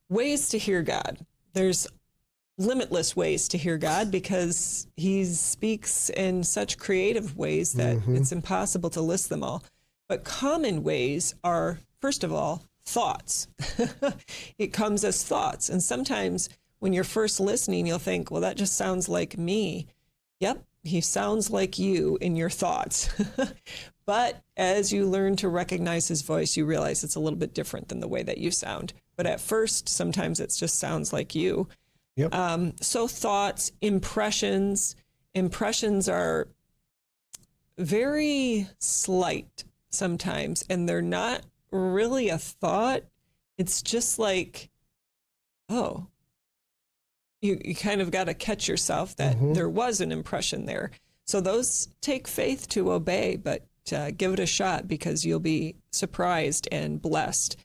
ways to hear God. There's limitless ways to hear God because he speaks in such creative ways that it's impossible to list them all. But common ways are, first of all, thoughts. It comes as thoughts. And sometimes when you're first listening, you'll think, well, that just sounds like me. Yep, he sounds like you in your thoughts. But as you learn to recognize his voice, you realize it's a little bit different than the way that you sound. But at first, sometimes it just sounds like you. Yep. So thoughts, impressions are very slight sometimes, and they're not really a thought. It's just like, oh, you kind of got to catch yourself that there was an impression there. So those take faith to obey, but give it a shot because you'll be surprised and blessed.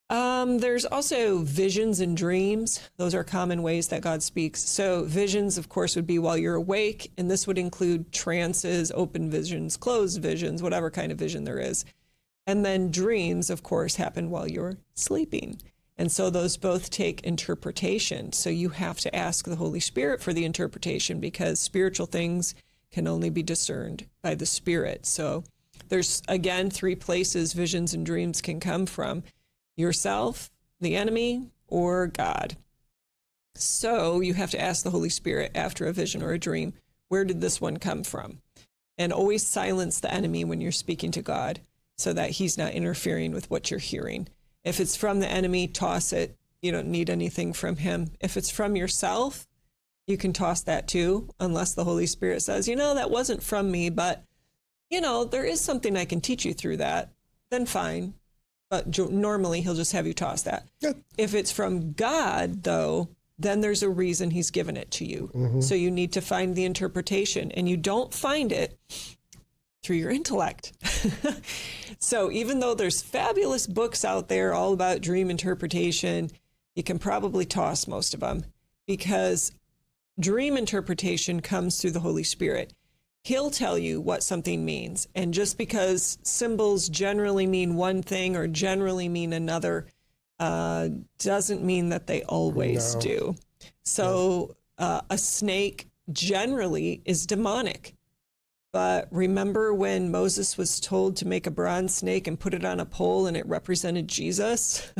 There's also visions and dreams. Those are common ways that God speaks. So visions, of course, would be while you're awake, and this would include trances, open visions, closed visions, whatever kind of vision there is. And then dreams, of course, happen while you're sleeping. And so those both take interpretation. So you have to ask the Holy Spirit for the interpretation because spiritual things can only be discerned by the Spirit. So there's, again, 3 places visions and dreams can come from: yourself, the enemy, or God. So you have to ask the Holy Spirit after a vision or a dream, where did this one come from? And always silence the enemy when you're speaking to God so that he's not interfering with what you're hearing. If it's from the enemy, toss it. You don't need anything from him. If it's from yourself, you can toss that too, unless the Holy Spirit says, that wasn't from me, but, there is something I can teach you through that, then fine. But normally he'll just have you toss that. Yeah. If it's from God, though, then there's a reason he's given it to you. So you need to find the interpretation, and you don't find it through your intellect. So even though there's fabulous books out there all about dream interpretation, you can probably toss most of them because dream interpretation comes through the Holy Spirit. He'll tell you what something means. And just because symbols generally mean one thing or generally mean another doesn't mean that they always do. So a snake generally is demonic. But remember when Moses was told to make a bronze snake and put it on a pole and it represented Jesus?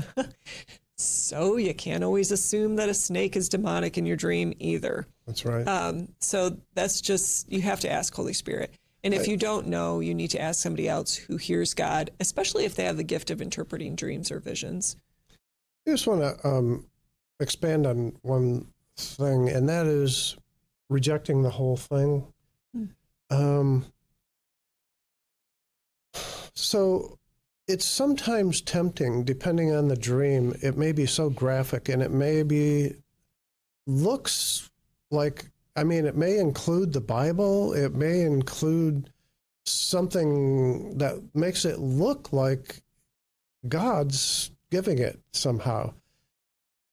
So you can't always assume that a snake is demonic in your dream either. That's right. So that's just, you have to ask Holy Spirit. And if you don't know, you need to ask somebody else who hears God, especially if they have the gift of interpreting dreams or visions. I just want to expand on one thing, and that is rejecting the whole thing. So it's sometimes tempting, depending on the dream. It may be so graphic, and it may be, looks like, it may include the Bible. It may include something that makes it look like God's giving it somehow.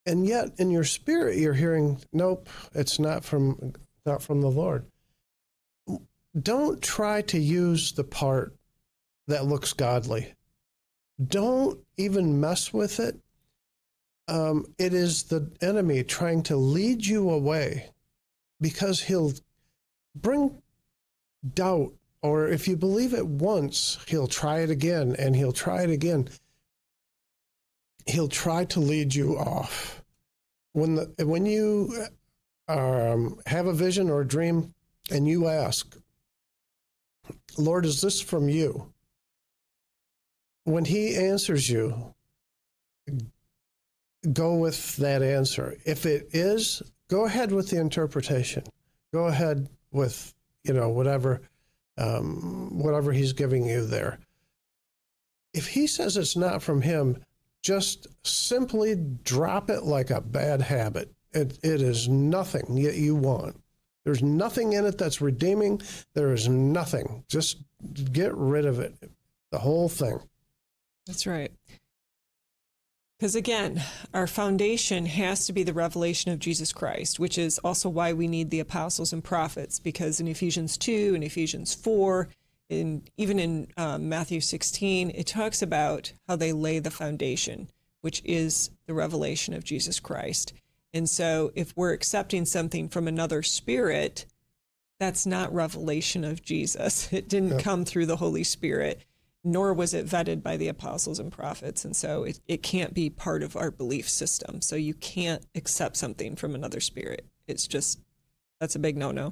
And yet in your spirit, you're hearing, nope, it's not from the Lord. Don't try to use the part that looks godly. Don't even mess with it. It is the enemy trying to lead you away because he'll bring doubt, or if you believe it once, he'll try it again, and he'll try it again. He'll try to lead you off. When you have a vision or a dream and you ask, Lord, is this from you? When he answers you, go with that answer. If it is, go ahead with the interpretation. Go ahead with, whatever he's giving you there. If he says it's not from him, just simply drop it like a bad habit. It is nothing yet you want. There's nothing in it that's redeeming. There is nothing. Just get rid of it, the whole thing. That's right. Because again, our foundation has to be the revelation of Jesus Christ, which is also why we need the apostles and prophets, because in Ephesians 2 and Ephesians 4, even in Matthew 16, it talks about how they lay the foundation, which is the revelation of Jesus Christ. And so if we're accepting something from another spirit, that's not revelation of Jesus. It didn't come through the Holy Spirit, nor was it vetted by the apostles and prophets. And so it can't be part of our belief system. So you can't accept something from another spirit. It's just, that's a big no-no.